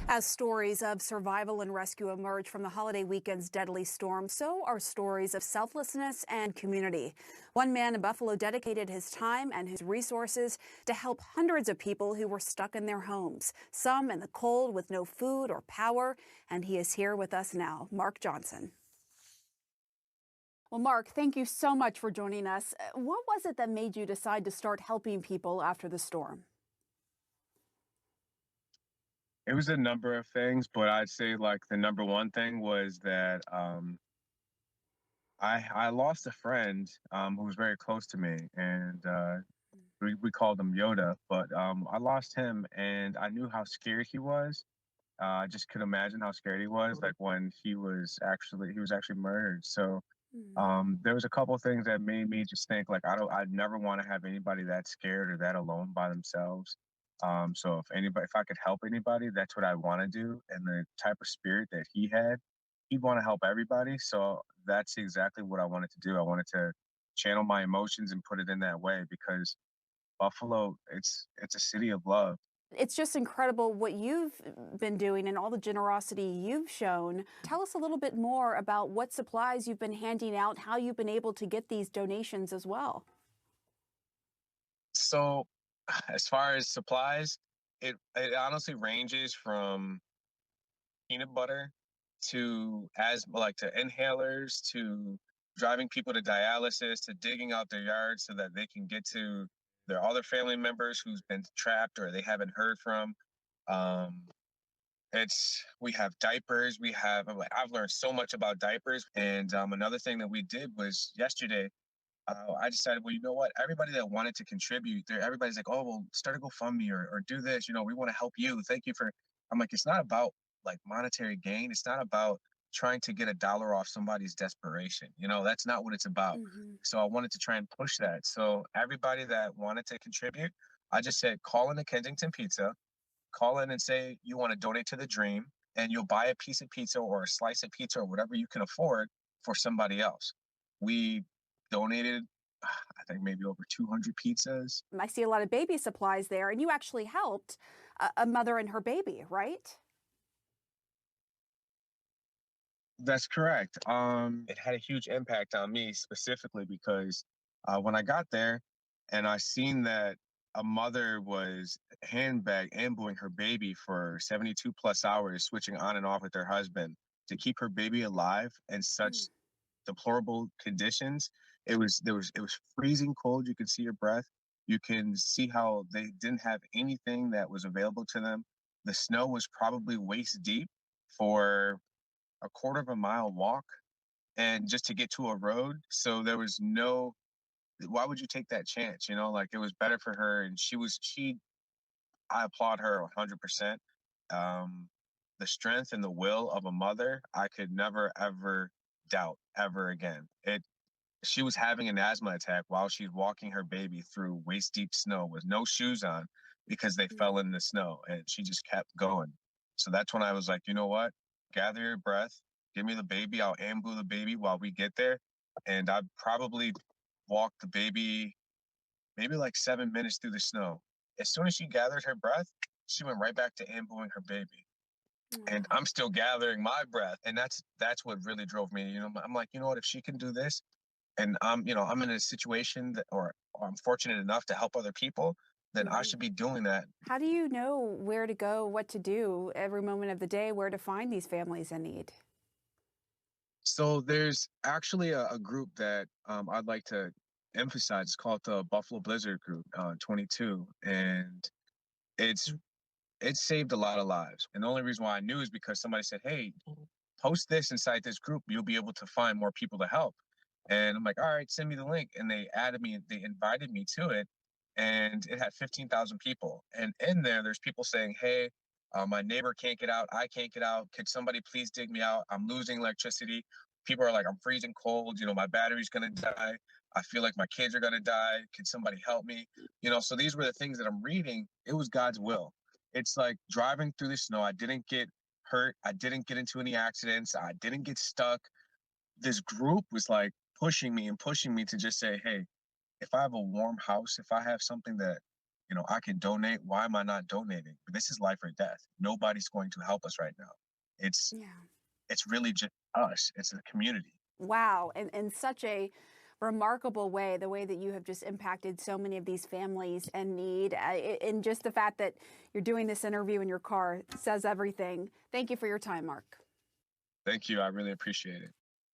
As stories of survival and rescue emerge from the holiday weekend's deadly storm, so are stories of selflessness and community. One man in Buffalo dedicated his time and his resources to help hundreds of people who were stuck in their homes, some in the cold with no food or power, and he is here with us now. Mark Johnson. Well, Mark, thank you so much for joining us. What was it that made you decide to start helping people after the storm? It was a number of things, but I'd say like the number one thing was that I lost a friend who was very close to me, and we called him Yoda. But I lost him, and I knew how scared he was. I just could imagine how scared he was, like when he was actually murdered. So there was a couple things that made me just think like I'd never want to have anybody that scared or that alone by themselves. So if I could help anybody, that's what I want to do. And the type of spirit that he had, he'd want to help everybody. So that's exactly what I wanted to do. I wanted to channel my emotions and put it in that way because Buffalo, it's a city of love. It's just incredible what you've been doing and all the generosity you've shown. Tell us a little bit more about what supplies you've been handing out, how you've been able to get these donations as well. So as far as supplies, it honestly ranges from peanut butter to inhalers to driving people to dialysis to digging out their yards so that they can get to their other family members who's been trapped or they haven't heard from. Um, it's we have diapers. I've learned so much about diapers. And another thing that we did was yesterday. I decided, well, you know what? Everybody that wanted to contribute, everybody's like, oh, well, start a GoFundMe or do this. We want to help you. Thank you for. I'm like, it's not about like monetary gain. It's not about trying to get a dollar off somebody's desperation. That's not what it's about. Hmm. So I wanted to try and push that. So everybody that wanted to contribute, I just said, call in a Kensington Pizza, call in and say you want to donate to the dream, and you'll buy a piece of pizza or a slice of pizza or whatever you can afford for somebody else. We donated, I think maybe over 200 pizzas. I see a lot of baby supplies there, and you actually helped a mother and her baby, right? That's correct. It had a huge impact on me specifically because when I got there and I seen that a mother was handbag ambuing her baby for 72 plus hours, switching on and off with her husband to keep her baby alive in such Mm. deplorable conditions. It was freezing cold. You could see her breath. You can see how they didn't have anything that was available to them. The snow was probably waist deep for a quarter of a mile walk and just to get to a road. So there was no why would you take that chance? Like it was better for her and she I applaud her 100%. Um the strength and the will of a mother, I could never ever doubt ever again. It She was having an asthma attack while she's walking her baby through waist deep snow with no shoes on because they fell in the snow and she just kept going. So that's when I was like, you know what? Gather your breath, give me the baby. I'll ambu the baby while we get there. And I probably walked the baby maybe like 7 minutes through the snow. As soon as she gathered her breath, she went right back to ambuing her baby. And Mm. I'm still gathering my breath. And that's what really drove me. I'm like, you know what, if she can do this, and I'm in a situation or I'm fortunate enough to help other people, then I Mhm. should be doing that. How do you know where to go, what to do every moment of the day, where to find these families in need? So there's actually a group that I'd like to emphasize. It's called the Buffalo Blizzard Group, 22, and it's it saved a lot of lives. And the only reason why I knew is because somebody said, "Hey, post this inside this group. You'll be able to find more people to help." And I'm like, "All right, send me the link." And they added me, they invited me to it, and it had 15,000 people. And in there, there's people saying, "Hey, my neighbor can't get out. I can't get out. Could somebody please dig me out? I'm losing electricity." People are like, "I'm freezing cold. My battery's gonna die. I feel like my kids are gonna die. Could somebody help me?" So these were the things that I'm reading. It was God's will. It's like driving through the snow. I didn't get hurt. I didn't get into any accidents. I didn't get stuck. This group was like pushing me and pushing me to just say, hey, if I have a warm house, if I have something that I can donate. Why am I not donating? This is life or death. Nobody's going to help us right now. It's Yeah. it's really just us. It's a community. Wow. And in such a remarkable way, the way that you have just impacted so many of these families in need. And just the fact that you're doing this interview in your car says everything. Thank you for your time, Mark. Thank you. I really appreciate it.